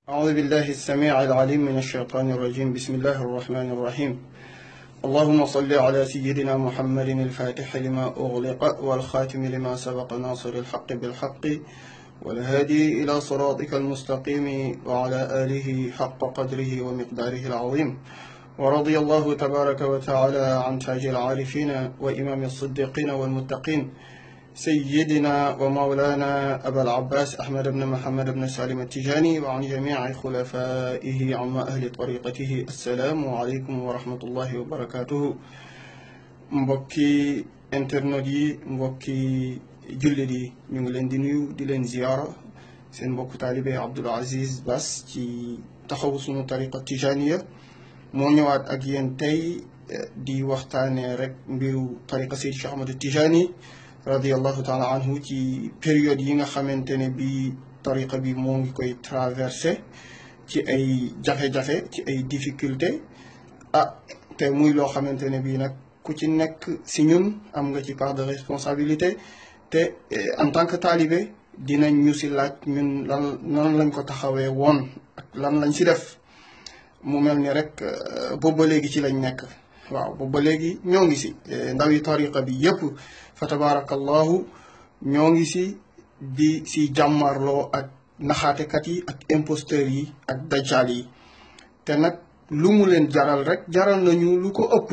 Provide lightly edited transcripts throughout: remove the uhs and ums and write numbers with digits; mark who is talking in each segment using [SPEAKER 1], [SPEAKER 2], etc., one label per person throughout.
[SPEAKER 1] أعوذ بالله السميع العليم من الشيطان الرجيم. بسم الله الرحمن الرحيم. اللهم صل على سيدنا محمد الفاتح لما أغلق والخاتم لما سبق ناصر الحق بالحق والهادي إلى صراطك المستقيم وعلى آله حق قدره ومقداره العظيم. ورضي الله تبارك وتعالى عن تاج العارفين وإمام الصديقين والمتقين سيدنا ومولانا أبا العباس أحمد بن محمد بن سالم التجاني وعن جميع خلفائه عما أهل طريقته. السلام عليكم ورحمة الله وبركاته. mbokki internet yi mbokki jullit yi ñu ngi leen di nuyu di leen ziyaara seen mbokk taalibe Abdoul Aziz Bass ci taxawu sunu tariqa tijaniya moo ñëwaat ak yéen tey di waxtaanee rek mbiru tariqa Seydi Cheikh Ahmad Tijani radiyallahu taala anhu ci période yi nga xamante ne bi tariqa bi moo ngi koy traversé ci ay jafe-jafe ci ay difficulté te muy loo xamante ne bii nag ku ci nekk si ñun am nga ci part de responsabilité te en tant que talibé dinañ ñu si laaj ñun lan lañ ko taxawee woon ak lan lañ si def mu mel ni rek boobu ba léegi ci lañ nekk. waaw boobu ba léegi ñoo ngi si ndawi tariqa bi yëpp fa tabarakallahu ñoo ngi si jàmmarloo ak naxaatekat yi ak imposteurs yi ak dajjal yi te nag lu mu leen jaral rek jaral nañu lu ko ëpp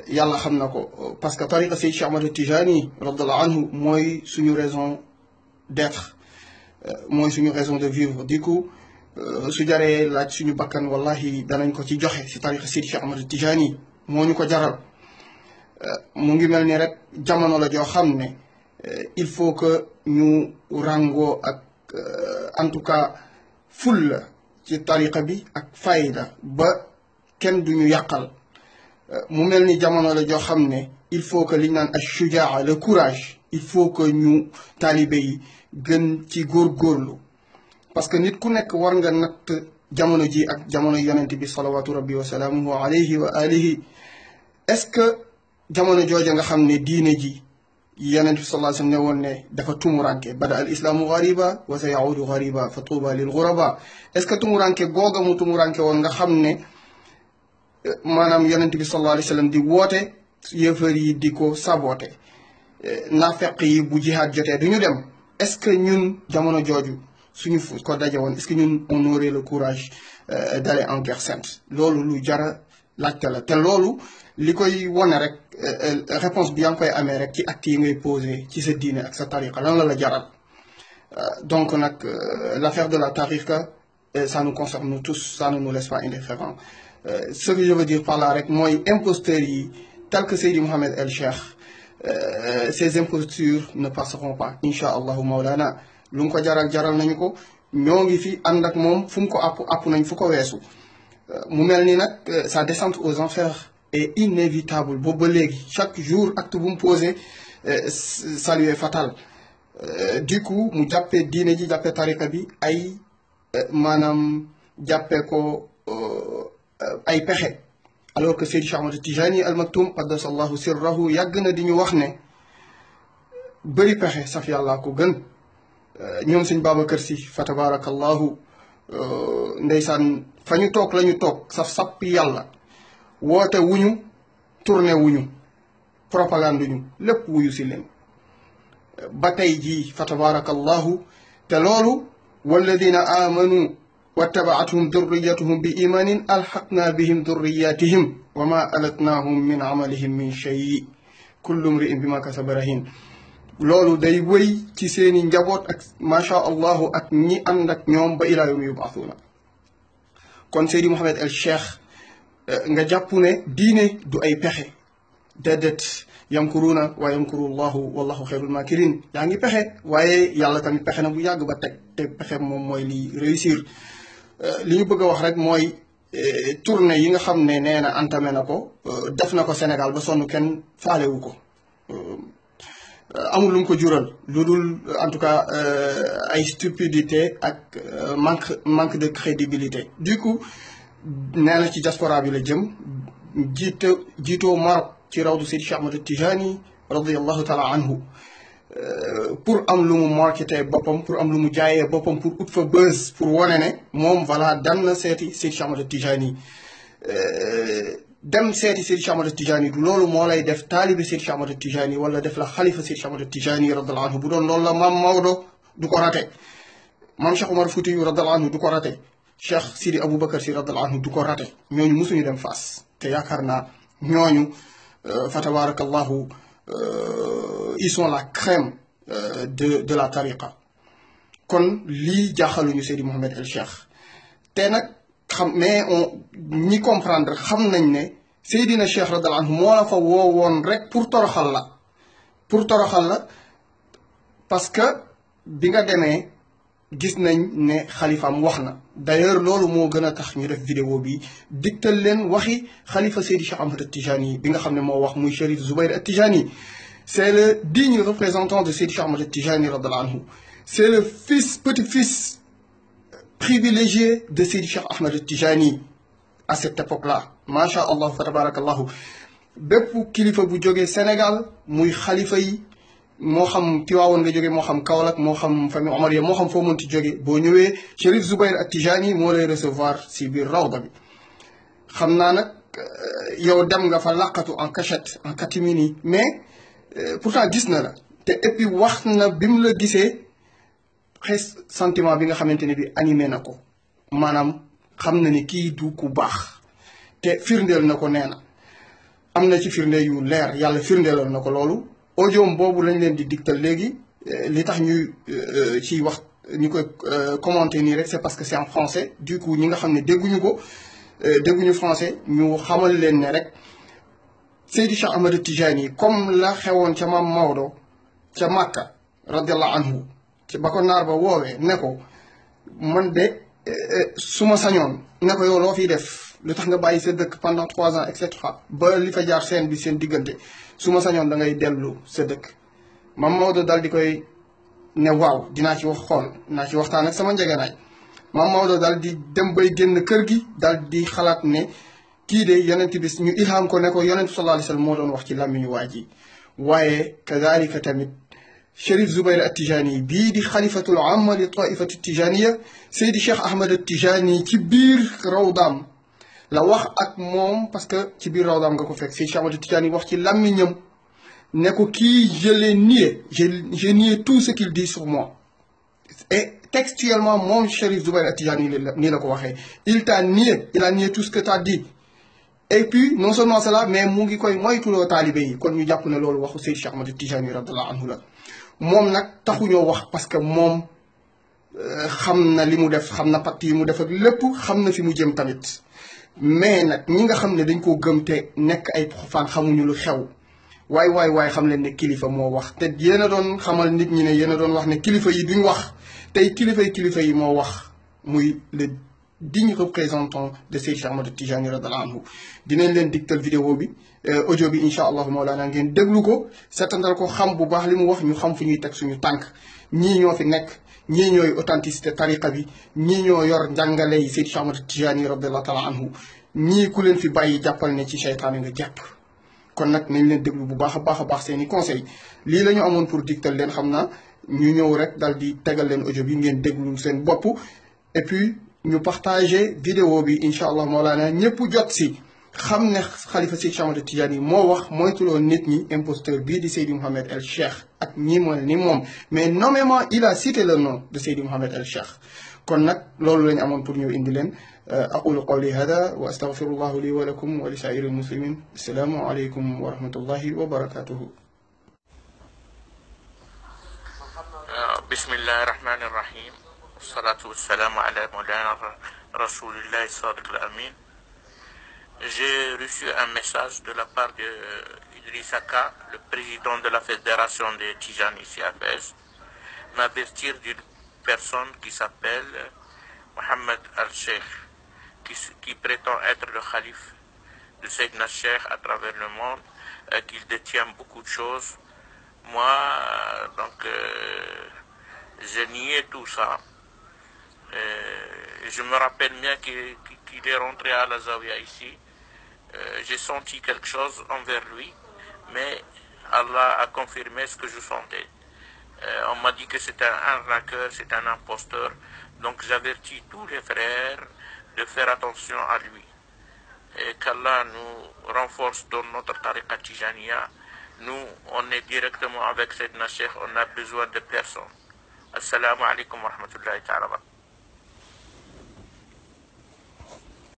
[SPEAKER 1] yàlla xam na ko parce que tariqa Seydi Cheikh Ahmad Tijani radiyallahu anhu mooy suñu raison d'être mooy suñu raison de vivre. du coup su jaree laaj suñu bakkan wallahi danañ ko ci joxe si tariqa Seydi Cheikh Ahmad Tijani moo ñu ko jaral. mu ngi mel ni rek jamono la joo xam ne il faut que ñu ràngoo ak en tout cas ful la ci tariqa bi ak fayda ba kenn duñu yàqal. mu mel ni jamono la joo xam ne il faut que liñ naan ashujaa le courage il faut que ñu taalibe yi gën ci góorgóorlu parce que nit ku nekk war nga natt jamono ji ak jamono yonent bi salawatu rabbi wa salaamuhu alayhi wa alihi. est-ce que jamono jooja nga xam ne diine ji yonent bi sallallahu alayhi wa sallam ne woon ne dafa tumuranke bada al islaamu ghariba wa sa yaudu ghariba fa tuuba lil ghuraba. est-ce que tumuranke googa mu tumuranke woon nga xam ne maanaam yonent bi sallallahu alayhi wa sallam di woote yëfër yi di ko saboté naafeq yi bu jihaad jotee du ñu dem. est-ce que ñun jamono jooju suñu ko daje woon est-ce que ñun on aurait le courage d'aller en guerre sainte? loolu lu jara laajte la te loolu li koy wone rek réponse bi yaa ngi koy amee rek ci actes yi ngay posé ci sa diine ak sa tariqa lan la jaral. donc nag l'affaire de la tariqa ça nous concerne nous tous, ça ne nous laisse pas indifférents. Ce que je veux dire par là rek mooy imposteurs yi tel que Seydi Mouhamed El Cheikh ces impostures ne passeront pas incha allahu maulana. lu mu ko jaral nañu ko ñoo ngi fi ànd ak moom fu mu ko àpp nañ fu ko weesu. mu mel ni nag sa descente aux enfers est inévitable boobu ba léegi chaque jour acte bu mu posé ça lui est fatal. du coup mu jàppee diine ji jàppee tariqa bi ay maanaam jàppee ko ay pexe alors que Seydi Cheikh Ahmad Tijani al Maktoum qaddasallahu sirrahu yàgg na di ñu wax ne bëri pexe saf yàllaa ko gën. ñoom sëñ Babacar Si fa tabarakallahu ndeysaan fa ñu toog la ñu toog saf sappi yàlla woote wuñu tourné wuñu propagande wuñu lépp wuyu si leen ba tey jii fa tabarakallahu te loolu walladina amanu wattabaatuhum durriyatuhum bi imanin alxaqna bihim durriyatihim wa ma alatnahum min amalihim min shay kullu mri'in bima kasaba rahin. loolu day wëy ci seeni njaboot ak macha allahu ak ñi ànd ak ñoom ba ilaa yawmi yubaasuuna. kon Seydi Mouhamed El Cheikh nga jàpp ne diine du ay pexe déedéet yamkuruuna wa yamkuru llahu wallahu xayrul makirin. yaa ngi pexe waaye yàlla tamit pexe na bu yàgg ba teg te pexe moom mooy li réussir. li ñu bëgg a wax rek mooy tournée yi nga xam ne nee na entamé na ko def na ko Sénégal ba sonn kenn faalewu ko. amul lu mu ko jural lu dul en tout cas ay stupidité ak manque de crédibilité. du coup nee na ci diaspora bi la jëm jiitoo Maroc ci rawdu Seydi Cheikh Ahmad Tijani radiyallahu taala anhu pour am lu mu marketé boppam pour am lu mu jaayee boppam pour ut fa buzz pour wane ne moom voilà dem na seeti Seydi Cheikh Ahmad Tijani dem seeti Seydi Cheikh Ahmad Tijani du loolu moo lay def taalibi Seydi Cheikh Ahmad Tijani wala def la xalifa Seydi Cheikh Ahmad Tijani radiyallahu anhu bu doon loolu la maam Maodo du ko rate maam Cheikh Omar Fouti radiyallahu anhu du ko rate Cheikh Sidi Aboubacar si radiyallahu anhu du ko rate ñooñu mosuñu dem Fass te yaakaar naa ñooñu fa tabarakallahu ils sont la crème de la tariqa kon lii jaaxaluñu Seydi Mouhamed El Cheikh te nag xam mais on ñi comprendre xam nañ ne Seydina Cheikh radiyallahu anhu moo la fa woowoon rek pour toroxal la parce que bi nga demee gis nañ ne xalifaam wax na d'ailleurs loolu moo gën a tax ñu def vidéo bi digtal leen waxi xalifa Seydi Cheikh Ahmad Tijani bi nga xam ne moo wax muy Cherif Zoubair At-Tijani c'est le digne représentant de Seydi Cheikh Ahmad Tijani radiyallahu anhu c'est le petit-fils privilégié de Seydi Cheikh Ahmad Tijani à cette époque-là macha allah fa tabarakallahu bépp kilifa bu jógee Sénégal muy xalifa yi moo xam Tiwaawoon nga jóge moo xam Kaolack moo xam famille Omariya moo xam foo mënti jóge boo ñëwee Cherif Zoubair At-Tijani moo lay recevoir si biir rawda bi xam naa nag yow dem nga fa laqatu en cachette en catimini mais pourtant gis na la te et puis wax na bi mu la gisee xes sentiment bi nga xamante ne bi animé na ko maanaam xam na ni kii du ku baax te firndeel na ko nee na am na ci firnde yu leer yàlla firndeelal na ko loolu audio boobu lañ leen di digtal léegi li tax ñuy ci wax ñu koy commenter nii rek c'est parce que c'est en français du coup ñi nga xam ne dégguñu français ñu xamal leen ne rek Seydi Cheikh Ahmad Tijani comme la xewoon ca maam Maodo ca Makka radiallahu anhu ci ba ko naar ba woowee ne ko man de su ma sañoon ne ko yow loo fiy def lu tax nga bàyyi sa dëkk pendant 3 ans et cetera ba li fa jaar seen diggante su ma sañoon da ngay dellu sa dëkk maam Maodo daal di koy ne waaw dinaa ci waxtaan ak sama njëgënaay maam Maodo daal di dem bay génn kër gi daal di xalaat ne kii de yonent bi ñu ilham ko ne ko yonent sallallahu alayhi wa sallam moo doon wax ci làmmiñu waa ji waaye kadalika tamit Cherif Zoubair At-Tijani bii di xalifatul amma li taifati tijaniya Seydi Cheikh Ahmad Tijani ci biir rawdaam la wax ak moom parce que ci biir rawdaam nga ko fekk Seydi Cheikh Ahmad Tijani wax ci làmmiñam ne ko kii je l'ai nié j'ai nié tout ce qu'il dit sur moi et textuellement moom Cherif Zoubair At-Tijani nii la ko waxee il t'a nié il a nié tout ce que t'as dit et puis non seulement cela mais mu ngi koy moytuloo taalibe yi kon ñu jàpp ne loolu waxu Seydi Cheikh Ahmad Tijani radiyallahu anhu la moom nag taxuñoo wax parce que moom xam na li mu def xam na pacte yi mu def ak lépp xam na fi mu jëm tamit mais nag ñi nga xam ne dañ koo gëm te nekk ay fan xamuñu lu xew waay xam leen ne kilifa moo wax te yéen a doon xamal nit ñi ne yéen a doon wax ne kilifa yi duñ wax tey kilifa yi moo wax muy le digne représentant de Seydi Cheikh Ahmad Tijani radiyallahu anhu dinañ leen digtal vidéo bi audio bi incha allahu maolana ngeen déglu ko seetantal ko xam bu baax li mu wax ñu xam fu ñuy teg suñu tànk ñii ñoo fi nekk ñii ñooy authenticité tariqa bi ñii ñoo yor njàngale yi Seydi Cheikh Ahmad Tijani radiyallahu taala anhu ñii ku leen fi bàyyi jàppal ne ci seytaane nga jàpp kon nag nañ leen déglu bu baax a baax seen i conseil lii la ñu amoon pour digtal leen xam naa ñu ñëw rek dal di tegal leen audio bi ngeen déglu seen bopp et puis ñu partager vidéo bi incha allah maolana ñëpp jot si xam ne xalifa Seydi Cheikh Ahmad Tijani moo wax moytuloo nit ñi imposteur bii di Seydi Mouhamed El Cheikh ak ñi mooy ni moom mais nommément il a cité le nom de Seydi Mouhamed El Cheikh kon nag loolu lañu amoon pour ñëw indi leen aqulu qawli hada wa astaghfirullahu li wa lakum wa li saa'iril muslimin assalaamu alaykum wa rahmatullahi wa barakatuhu
[SPEAKER 2] bismillahi rahmani rahim wassalatu wassalamu ala mawlana rasulillahi sadiq al-amin. J'ai reçu un message de la part de Idrissa Ka, le président de la fédération des Tijani ici à Fès, m'avertir d'une personne qui s'appelle Mohamed Al-Sheikh, qui prétend être le calife de Seydina Cheikh à travers le monde, qu'il détient beaucoup de choses. Moi, donc, j'ai nié tout ça. Je me rappelle bien qu'il est rentré à la Zawiya ici. J'ai senti quelque chose envers lui, mais Allah a confirmé ce que je sentais. On m'a dit que c'est un arnaqueur, c'est un imposteur. Donc j'avertis tous les frères de faire attention à lui. Et qu'Allah nous renforce dans notre tariqa tijaniya. Nous, on est directement avec Sayyidina Cheikh, on n'a besoin de personne. Assalamu alaikum wa rahmatullahi ta'ala.